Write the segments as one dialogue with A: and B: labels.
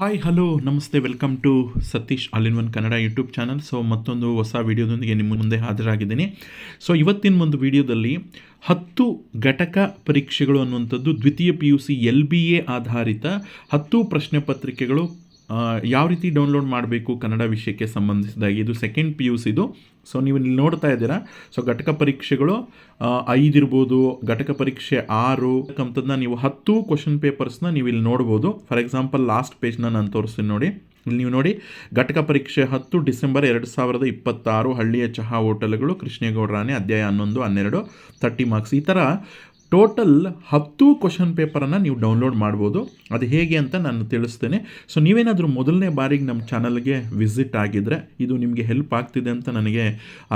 A: Hi hello ನಮಸ್ತೆ welcome to Satish all in one Kannada YouTube channel. So ಮತ್ತೊಂದು ಹೊಸ ವಿಡಿಯೋದೊಂದಿಗೆ ನಿಮ್ಮ ಮುಂದೆ ಹಾಜರಾಗಿದ್ದೀನಿ. ಸೊ ಇವತ್ತಿನ ಒಂದು ವಿಡಿಯೋದಲ್ಲಿ 10 ಘಟಕ ಪರೀಕ್ಷೆಗಳು ಅನ್ನುವಂಥದ್ದು ದ್ವಿತೀಯ PUC LBA ಆಧಾರಿತ 10 ಪ್ರಶ್ನೆ ಪತ್ರಿಕೆಗಳು ಯಾವ ರೀತಿ ಡೌನ್ಲೋಡ್ ಮಾಡಬೇಕು ಕನ್ನಡ ವಿಷಯಕ್ಕೆ ಸಂಬಂಧಿಸಿದಾಗಿ. ಇದು ಸೆಕೆಂಡ್ PUC ಇದು. ಸೊ ನೀವು ಇಲ್ಲಿ ನೋಡ್ತಾ ಇದ್ದೀರಾ. ಸೊ ಘಟಕ ಪರೀಕ್ಷೆಗಳು 5 ಇರ್ಬೋದು, ಘಟಕ ಪರೀಕ್ಷೆ 6 ಅಂತದನ್ನ ನೀವು 10 ಕ್ವಶನ್ ಪೇಪರ್ಸ್ನ ನೀವು ಇಲ್ಲಿ ನೋಡ್ಬೋದು. ಫಾರ್ ಎಕ್ಸಾಂಪಲ್ ಲಾಸ್ಟ್ ಪೇಜ್ನ ನಾನು ತೋರಿಸ್ತೀನಿ ನೋಡಿ. ಇಲ್ಲಿ ನೀವು ನೋಡಿ, ಘಟಕ ಪರೀಕ್ಷೆ 10 ಡಿಸೆಂಬರ್ 2026 ಹಳ್ಳಿಯ ಚಹಾ ಹೋಟೆಲ್ಗಳು, ಕೃಷ್ಣೇಗೌಡ ರಾಣೆ, ಅಧ್ಯಾಯ 11, 12, 30 ಮಾರ್ಕ್ಸ್. ಈ ಥರ ಟೋಟಲ್ 10 ಕ್ವಶನ್ ಪೇಪರನ್ನು ನೀವು ಡೌನ್ಲೋಡ್ ಮಾಡ್ಬೋದು. ಅದು ಹೇಗೆ ಅಂತ ನಾನು ತಿಳಿಸ್ತೇನೆ. ಸೊ ನೀವೇನಾದರೂ ಮೊದಲನೇ ಬಾರಿಗೆ ನಮ್ಮ ಚಾನಲ್ಗೆ ವಿಸಿಟ್ ಆಗಿದ್ದರೆ ಇದು ನಿಮಗೆ ಹೆಲ್ಪ್ ಆಗ್ತಿದೆ ಅಂತ ನನಗೆ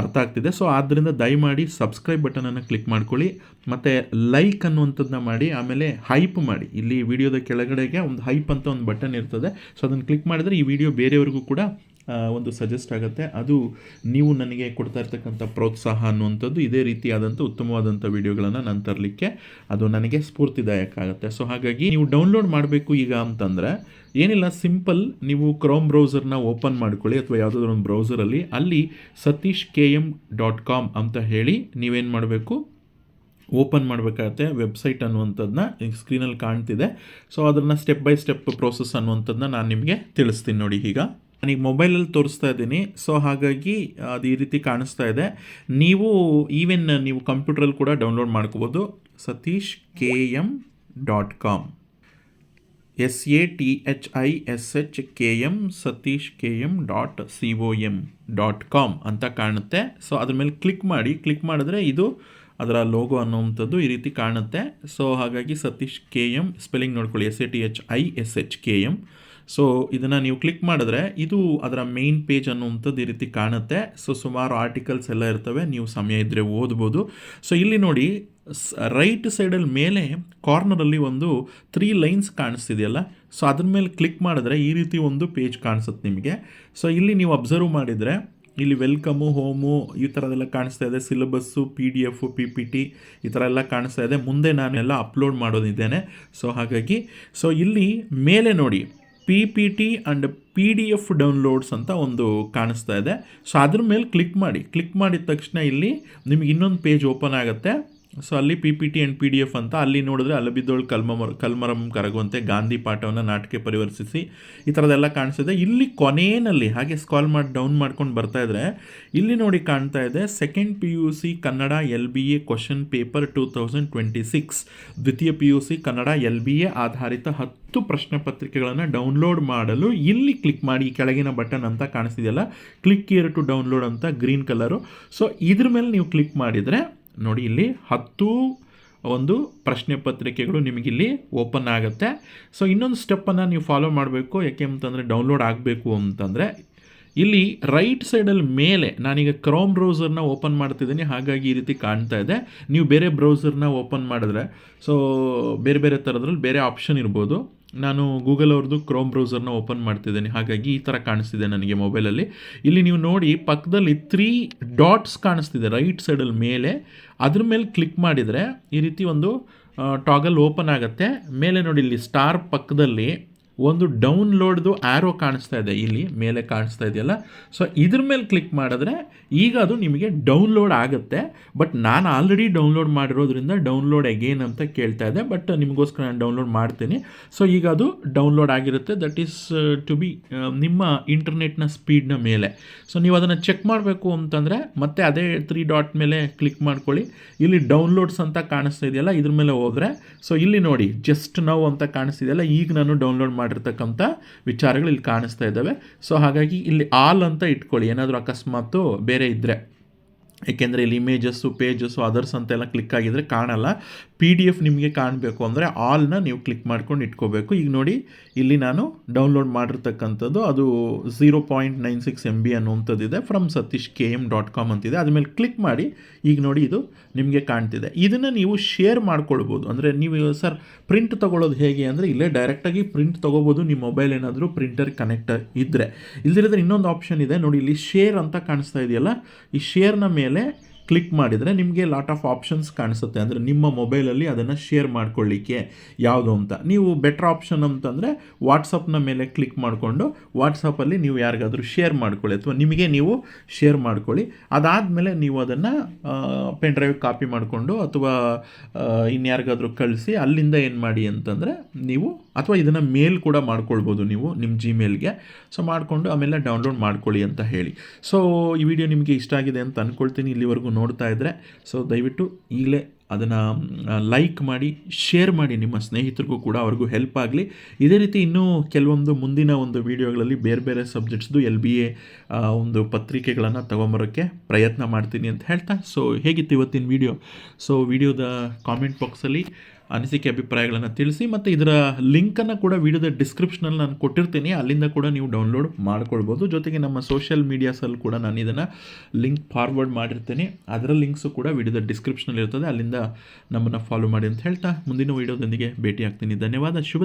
A: ಅರ್ಥ ಆಗ್ತಿದೆ. ಸೊ ಆದ್ದರಿಂದ ದಯಮಾಡಿ ಸಬ್ಸ್ಕ್ರೈಬ್ ಬಟನನ್ನು ಕ್ಲಿಕ್ ಮಾಡ್ಕೊಳ್ಳಿ, ಮತ್ತು ಲೈಕ್ ಅನ್ನುವಂಥದ್ದನ್ನ ಮಾಡಿ, ಆಮೇಲೆ ಹೈಪ್ ಮಾಡಿ. ಇಲ್ಲಿ ವಿಡಿಯೋದ ಕೆಳಗಡೆಗೆ ಒಂದು ಹೈಪ್ ಅಂತ ಒಂದು ಬಟನ್ ಇರ್ತದೆ. ಸೊ ಅದನ್ನು ಕ್ಲಿಕ್ ಮಾಡಿದರೆ ಈ ವಿಡಿಯೋ ಬೇರೆಯವ್ರಿಗೂ ಕೂಡ ಒಂದು ಸಜೆಸ್ಟ್ ಆಗುತ್ತೆ. ಅದು ನೀವು ನನಗೆ ಕೊಡ್ತಾ ಇರ್ತಕ್ಕಂಥ ಪ್ರೋತ್ಸಾಹ ಅನ್ನುವಂಥದ್ದು. ಇದೇ ರೀತಿಯಾದಂಥ ಉತ್ತಮವಾದಂಥ ವಿಡಿಯೋಗಳನ್ನು ನಾನು ತರಲಿಕ್ಕೆ ಅದು ನನಗೆ ಸ್ಫೂರ್ತಿದಾಯಕ ಆಗುತ್ತೆ. ಸೊ ಹಾಗಾಗಿ ನೀವು ಡೌನ್ಲೋಡ್ ಮಾಡಬೇಕು ಈಗ ಅಂತಂದರೆ ಏನಿಲ್ಲ, ಸಿಂಪಲ್ ನೀವು ಕ್ರೋಮ್ ಬ್ರೌಸರ್ನ ಓಪನ್ ಮಾಡ್ಕೊಳ್ಳಿ, ಅಥವಾ ಯಾವುದಾದ್ರೂ ಒಂದು ಬ್ರೌಸರಲ್ಲಿ ಅಲ್ಲಿ satishkm.com ಅಂತ ಹೇಳಿ ನೀವೇನು ಮಾಡಬೇಕು, ಓಪನ್ ಮಾಡಬೇಕಾಗತ್ತೆ ವೆಬ್ಸೈಟ್ ಅನ್ನುವಂಥದ್ದನ್ನ. ಸ್ಕ್ರೀನಲ್ಲಿ ಕಾಣ್ತಿದೆ. ಸೊ ಅದನ್ನು ಸ್ಟೆಪ್ ಬೈ ಸ್ಟೆಪ್ ಪ್ರೋಸೆಸ್ ಅನ್ನುವಂಥದ್ದನ್ನ ನಾನು ನಿಮಗೆ ತಿಳಿಸ್ತೀನಿ ನೋಡಿ. ಈಗ ನಾನೀಗ ಮೊಬೈಲಲ್ಲಿ ತೋರಿಸ್ತಾ ಇದ್ದೀನಿ. ಸೊ ಹಾಗಾಗಿ ಅದು ಈ ರೀತಿ ಕಾಣಿಸ್ತಾ ಇದೆ. ನೀವು ಕಂಪ್ಯೂಟ್ರಲ್ಲಿ ಕೂಡ ಡೌನ್ಲೋಡ್ ಮಾಡ್ಕೋಬೋದು. satishkm.com SATHISHKM satishkm.com ಅಂತ ಕಾಣುತ್ತೆ. ಸೊ ಅದ್ರ ಮೇಲೆ ಕ್ಲಿಕ್ ಮಾಡಿದ್ರೆ ಇದು ಅದರ ಲೋಗೋ ಅನ್ನುವಂಥದ್ದು ಈ ರೀತಿ ಕಾಣುತ್ತೆ. ಸೊ ಹಾಗಾಗಿ ಸತೀಶ್ KM ಸ್ಪೆಲ್ಲಿಂಗ್ ನೋಡ್ಕೊಳ್ಳಿ, SATHISHKM. ಸೊ ಇದನ್ನು ನೀವು ಕ್ಲಿಕ್ ಮಾಡಿದ್ರೆ ಇದು ಅದರ ಮೇನ್ ಪೇಜ್ ಅನ್ನುವಂಥದ್ದು ಈ ರೀತಿ ಕಾಣುತ್ತೆ. ಸೊ ಸುಮಾರು ಆರ್ಟಿಕಲ್ಸ್ ಎಲ್ಲ ಇರ್ತವೆ, ನೀವು ಸಮಯ ಇದ್ದರೆ ಓದ್ಬೋದು. ಸೊ ಇಲ್ಲಿ ನೋಡಿ, ರೈಟ್ ಸೈಡಲ್ಲಿ ಮೇಲೆ ಕಾರ್ನರಲ್ಲಿ ಒಂದು 3 ಲೈನ್ಸ್ ಕಾಣಿಸ್ತಿದೆಯಲ್ಲ, ಸೊ ಅದ್ರ ಮೇಲೆ ಕ್ಲಿಕ್ ಮಾಡಿದ್ರೆ ಈ ರೀತಿ ಒಂದು ಪೇಜ್ ಕಾಣಿಸುತ್ತೆ ನಿಮಗೆ. ಸೊ ಇಲ್ಲಿ ನೀವು ಅಬ್ಸರ್ವ್ ಮಾಡಿದರೆ ಇಲ್ಲಿ ವೆಲ್ಕಮು, ಹೋಮು ಈ ಥರದೆಲ್ಲ ಕಾಣಿಸ್ತಾ ಇದೆ. ಸಿಲೆಬಸ್ಸು, PDF, PPT ಈ ಥರ ಎಲ್ಲ ಕಾಣಿಸ್ತಾ ಇದೆ. ಮುಂದೆ ನಾನು ಎಲ್ಲ ಅಪ್ಲೋಡ್ ಮಾಡೋದಿದ್ದೇನೆ. ಸೊ ಹಾಗಾಗಿ ಇಲ್ಲಿ ಮೇಲೆ ನೋಡಿ PPT ಆ್ಯಂಡ್ PDF ಡೌನ್ಲೋಡ್ಸ್ ಅಂತ ಒಂದು ಕಾಣಿಸ್ತಾ ಇದೆ. ಸೊ ಅದ್ರ ಮೇಲೆ ಕ್ಲಿಕ್ ಮಾಡಿದ ತಕ್ಷಣ ಇಲ್ಲಿ ನಿಮಗೆ ಇನ್ನೊಂದು ಪೇಜ್ ಓಪನ್ ಆಗುತ್ತೆ. ಸೊ ಅಲ್ಲಿ PPT ಆ್ಯಂಡ್ PDF ಅಂತ ಅಲ್ಲಿ ನೋಡಿದ್ರೆ ಅಲಬಿದ್ದೋಳು ಕಲ್ಮರಂ ಕರಗುವಂತೆ, ಗಾಂಧಿ ಪಾಠವನ್ನು ನಾಟಕ ಪರಿವರ್ತಿಸಿ ಈ ಥರದ್ದೆಲ್ಲ ಕಾಣಿಸ್ತಿದೆ. ಇಲ್ಲಿ ಕೊನೆಯಲ್ಲಿ ಹಾಗೆ ಸ್ಕಾಲ್ ಮಾಡಿ ಡೌನ್ ಮಾಡ್ಕೊಂಡು ಬರ್ತಾ ಇದ್ರೆ ಇಲ್ಲಿ ನೋಡಿ ಕಾಣ್ತಾ ಇದೆ second PUC Kannada LBA question paper 2026 ದ್ವಿತೀಯ PUC ಕನ್ನಡ LBA ಆಧಾರಿತ 10 ಪ್ರಶ್ನೆ ಪತ್ರಿಕೆಗಳನ್ನು ಡೌನ್ಲೋಡ್ ಮಾಡಲು ಇಲ್ಲಿ ಕ್ಲಿಕ್ ಮಾಡಿ. ಈ ಕೆಳಗಿನ ಬಟನ್ ಅಂತ ಕಾಣಿಸ್ತಿದೆಯಲ್ಲ, ಕ್ಲಿಕ್ ಹಿಯರ್ ಟು ಡೌನ್ಲೋಡ್ ಅಂತ ಗ್ರೀನ್ ಕಲರು. ಸೊ ಇದ್ರ ಮೇಲೆ ನೀವು ಕ್ಲಿಕ್ ಮಾಡಿದರೆ ನೋಡಿ ಇಲ್ಲಿ 10 ಒಂದು ಪ್ರಶ್ನೆ ಪತ್ರಿಕೆಗಳು ನಿಮಗಿಲ್ಲಿ ಓಪನ್ ಆಗುತ್ತೆ. ಸೊ ಇನ್ನೊಂದು ಸ್ಟೆಪ್ಪನ್ನು ನೀವು ಫಾಲೋ ಮಾಡಬೇಕು. ಯಾಕೆ ಅಂತಂದರೆ ಡೌನ್ಲೋಡ್ ಆಗಬೇಕು ಅಂತಂದರೆ ಇಲ್ಲಿ ರೈಟ್ ಸೈಡಲ್ಲಿ ಮೇಲೆ ನಾನೀಗ ಕ್ರೋಮ್ ಬ್ರೌಸರ್ನ ಓಪನ್ ಮಾಡ್ತಿದ್ದೀನಿ, ಹಾಗಾಗಿ ಈ ರೀತಿ ಕಾಣ್ತಾ ಇದೆ. ನೀವು ಬೇರೆ ಬ್ರೌಸರ್ನ ಓಪನ್ ಮಾಡಿದ್ರೆ ಸೊ ಬೇರೆ ಥರದ್ರಲ್ಲಿ ಬೇರೆ ಆಪ್ಷನ್ ಇರ್ಬೋದು. ನಾನು ಗೂಗಲ್ ಅವ್ರದ್ದು ಕ್ರೋಮ್ ಬ್ರೌಸರ್ನ ಓಪನ್ ಮಾಡ್ತಿದ್ದೀನಿ, ಹಾಗಾಗಿ ಈ ಥರ ಕಾಣಿಸ್ತಿದೆ ನನಗೆ ಮೊಬೈಲಲ್ಲಿ. ಇಲ್ಲಿ ನೀವು ನೋಡಿ ಪಕ್ಕದಲ್ಲಿ 3 ಡಾಟ್ಸ್ ಕಾಣಿಸ್ತಿದೆ ರೈಟ್ ಸೈಡಲ್ಲಿ ಮೇಲೆ. ಅದ್ರ ಮೇಲೆ ಕ್ಲಿಕ್ ಮಾಡಿದರೆ ಈ ರೀತಿ ಒಂದು ಟಾಗಲ್ ಓಪನ್ ಆಗುತ್ತೆ. ಮೇಲೆ ನೋಡಿ ಇಲ್ಲಿ ಸ್ಟಾರ್ ಪಕ್ಕದಲ್ಲಿ ಒಂದು ಡೌನ್ಲೋಡ್ದು ಆ್ಯರೋ ಕಾಣಿಸ್ತಾ ಇದೆ, ಇಲ್ಲಿ ಮೇಲೆ ಕಾಣಿಸ್ತಾ ಇದೆಯಲ್ಲ. ಸೊ ಇದ್ರ ಮೇಲೆ ಕ್ಲಿಕ್ ಮಾಡಿದ್ರೆ ಈಗ ಅದು ನಿಮಗೆ ಡೌನ್ಲೋಡ್ ಆಗುತ್ತೆ. ಬಟ್ ನಾನು ಆಲ್ರೆಡಿ ಡೌನ್ಲೋಡ್ ಮಾಡಿರೋದ್ರಿಂದ ಡೌನ್ಲೋಡ್ ಅಗೇನ್ ಅಂತ ಕೇಳ್ತಾ ಇದೆ. ಬಟ್ ನಿಮಗೋಸ್ಕರ ನಾನು ಡೌನ್ಲೋಡ್ ಮಾಡ್ತೀನಿ. ಸೊ ಈಗ ಅದು ಡೌನ್ಲೋಡ್ ಆಗಿರುತ್ತೆ. ದಟ್ ಈಸ್ ಟು ಬಿ ನಿಮ್ಮ ಇಂಟರ್ನೆಟ್ನ ಸ್ಪೀಡ್ನ ಮೇಲೆ. ಸೊ ನೀವು ಅದನ್ನು ಚೆಕ್ ಮಾಡಬೇಕು ಅಂತಂದರೆ ಮತ್ತೆ ಅದೇ 3 ಡಾಟ್ ಮೇಲೆ ಕ್ಲಿಕ್ ಮಾಡ್ಕೊಳ್ಳಿ. ಇಲ್ಲಿ ಡೌನ್ಲೋಡ್ಸ್ ಅಂತ ಕಾಣಿಸ್ತಾ ಇದೆಯಲ್ಲ, ಇದ್ರ ಮೇಲೆ ಹೋದರೆ ಸೊ ಇಲ್ಲಿ ನೋಡಿ ಜಸ್ಟ್ ನೌ ಅಂತ ಕಾಣಿಸ್ತಿದೆಯಲ್ಲ, ಈಗ ನಾನು ಡೌನ್ಲೋಡ್ ಮಾಡಿರ್ತಕ್ಕಂಥ ವಿಚಾರಗಳು ಇಲ್ಲಿ ಕಾಣಿಸ್ತಾ ಇದ್ದಾವೆ. ಸೊ ಹಾಗಾಗಿ ಇಲ್ಲಿ ಆಲ್ ಅಂತ ಇಟ್ಕೊಳ್ಳಿ, ಏನಾದರೂ ಅಕಸ್ಮಾತು ಬೇರೆ ಇದ್ದರೆ. ಏಕೆಂದರೆ ಇಲ್ಲಿ ಇಮೇಜಸ್ಸು, ಪೇಜಸ್ಸು, ಅದರ್ಸ್ ಅಂತೆಲ್ಲ ಕ್ಲಿಕ್ ಆಗಿದರೆ ಕಾಣಲ್ಲ. PDF ನಿಮಗೆ ಕಾಣಬೇಕು ಅಂದರೆ ಆಲ್ನ ನೀವು ಕ್ಲಿಕ್ ಮಾಡ್ಕೊಂಡು ಇಟ್ಕೋಬೇಕು. ಈಗ ನೋಡಿ ಇಲ್ಲಿ ನಾನು ಡೌನ್ಲೋಡ್ ಮಾಡಿರ್ತಕ್ಕಂಥದ್ದು ಅದು 0.96 MB ಅನ್ನುವಂಥದ್ದಿದೆ. ಫ್ರಮ್ satishkm.com ಅಂತಿದೆ. ಅದ್ಮೇಲೆ ಕ್ಲಿಕ್ ಮಾಡಿ ಈಗ ನೋಡಿ ಇದು ನಿಮಗೆ ಕಾಣ್ತಿದೆ. ಇದನ್ನು ನೀವು ಶೇರ್ ಮಾಡ್ಕೊಳ್ಬೋದು. ಅಂದರೆ ನೀವು ಸರ್ ಪ್ರಿಂಟ್ ತೊಗೊಳ್ಳೋದು ಹೇಗೆ ಅಂದರೆ ಇಲ್ಲೇ ಡೈರೆಕ್ಟಾಗಿ ಪ್ರಿಂಟ್ ತೊಗೋಬೋದು, ನಿಮ್ಮ ಮೊಬೈಲ್ ಏನಾದರೂ ಪ್ರಿಂಟರ್ ಕನೆಕ್ಟ್ ಇದ್ದರೆ. ಇಲ್ದಿರಿದ್ರೆ ಇನ್ನೊಂದು ಆಪ್ಷನ್ ಇದೆ ನೋಡಿ, ಇಲ್ಲಿ ಶೇರ್ ಅಂತ ಕಾಣಿಸ್ತಾ ಇದೆಯಲ್ಲ, ಈ ಶೇರ್ನ ಮೇಲೆ ಕ್ಲಿಕ್ ಮಾಡಿದರೆ ನಿಮಗೆ ಲಾಟ್ ಆಫ್ ಆಪ್ಷನ್ಸ್ ಕಾಣಿಸುತ್ತೆ. ಅಂದರೆ ನಿಮ್ಮ ಮೊಬೈಲಲ್ಲಿ ಅದನ್ನು ಶೇರ್ ಮಾಡ್ಕೊಳ್ಳಿಕ್ಕೆ ಯಾವುದು ಅಂತ. ನೀವು ಬೆಟರ್ ಆಪ್ಷನ್ ಅಂತಂದರೆ ವಾಟ್ಸಪ್ನ ಮೇಲೆ ಕ್ಲಿಕ್ ಮಾಡಿಕೊಂಡು ವಾಟ್ಸಪ್ಪಲ್ಲಿ ನೀವು ಯಾರಿಗಾದರೂ ಶೇರ್ ಮಾಡ್ಕೊಳ್ಳಿ ಅಥವಾ ನಿಮಗೆ ನೀವು ಶೇರ್ ಮಾಡ್ಕೊಳ್ಳಿ. ಅದಾದಮೇಲೆ ನೀವು ಅದನ್ನು ಪೆನ್ ಡ್ರೈವ್ ಕಾಪಿ ಮಾಡಿಕೊಂಡು ಅಥವಾ ಇನ್ಯಾರಿಗಾದರೂ ಕಳಿಸಿ ಅಲ್ಲಿಂದ ಏನು ಮಾಡಿ ಅಂತಂದರೆ ನೀವು ಅಥವಾ ಇದನ್ನು ಮೇಲ್ ಕೂಡ ಮಾಡ್ಕೊಳ್ಬೋದು ನೀವು ನಿಮ್ಮ ಜಿಮೇಲ್ಗೆ. ಸೊ ಮಾಡಿಕೊಂಡು ಆಮೇಲೆ ಡೌನ್ಲೋಡ್ ಮಾಡ್ಕೊಳ್ಳಿ ಅಂತ ಹೇಳಿ. ಸೊ ಈ ವಿಡಿಯೋ ನಿಮಗೆ ಇಷ್ಟ ಆಗಿದೆ ಅಂತ ಅಂದ್ಕೊಳ್ತೀನಿ ಇಲ್ಲಿವರೆಗೂ ನೋಡ್ತಾ ಇದ್ದರೆ. ಸೊ ದಯವಿಟ್ಟು ಈಗಲೇ ಅದನ್ನು ಲೈಕ್ ಮಾಡಿ, ಶೇರ್ ಮಾಡಿ ನಿಮ್ಮ ಸ್ನೇಹಿತರಿಗೂ ಕೂಡ, ಅವ್ರಿಗೂ ಹೆಲ್ಪ್ ಆಗಲಿ. ಇದೇ ರೀತಿ ಇನ್ನೂ ಕೆಲವೊಂದು ಮುಂದಿನ ಒಂದು ವೀಡಿಯೋಗಳಲ್ಲಿ ಬೇರೆ ಬೇರೆ ಸಬ್ಜೆಕ್ಟ್ಸ್ದು LBA ಒಂದು ಪತ್ರಿಕೆಗಳನ್ನು ತೊಗೊಂಬರೋಕ್ಕೆ ಪ್ರಯತ್ನ ಮಾಡ್ತೀನಿ ಅಂತ ಹೇಳ್ತಾ, ಸೊ ಹೇಗಿತ್ತು ಇವತ್ತಿನ ವಿಡಿಯೋ? ಸೊ ವಿಡಿಯೋದ ಕಾಮೆಂಟ್ ಬಾಕ್ಸಲ್ಲಿ ಅನಿಸಿಕೆ ಅಭಿಪ್ರಾಯಗಳನ್ನು ತಿಳಿಸಿ, ಮತ್ತು ಇದರ ಲಿಂಕನ್ನು ಕೂಡ ವಿಡಿಯೋದ ಡಿಸ್ಕ್ರಿಪ್ಷನಲ್ಲಿ ನಾನು ಕೊಟ್ಟಿರ್ತೀನಿ, ಅಲ್ಲಿಂದ ಕೂಡ ನೀವು ಡೌನ್ಲೋಡ್ ಮಾಡ್ಕೊಳ್ಬೋದು. ಜೊತೆಗೆ ನಮ್ಮ ಸೋಷಿಯಲ್ ಮೀಡಿಯಾಸಲ್ಲಿ ಕೂಡ ನಾನು ಇದನ್ನು ಲಿಂಕ್ ಫಾರ್ವರ್ಡ್ ಮಾಡಿರ್ತೀನಿ, ಅದರ ಲಿಂಕ್ಸು ಕೂಡ ವಿಡಿಯೋದ ಡಿಸ್ಕ್ರಿಪ್ಷನಲ್ಲಿ ಇರ್ತದೆ, ಅಲ್ಲಿಂದ ನಮ್ಮನ್ನು ಫಾಲೋ ಮಾಡಿ ಅಂತ ಹೇಳ್ತಾ ಮುಂದಿನ ವೀಡಿಯೋದೊಂದಿಗೆ ಭೇಟಿ ಆಗ್ತೀನಿ. ಧನ್ಯವಾದ. ಶುಭ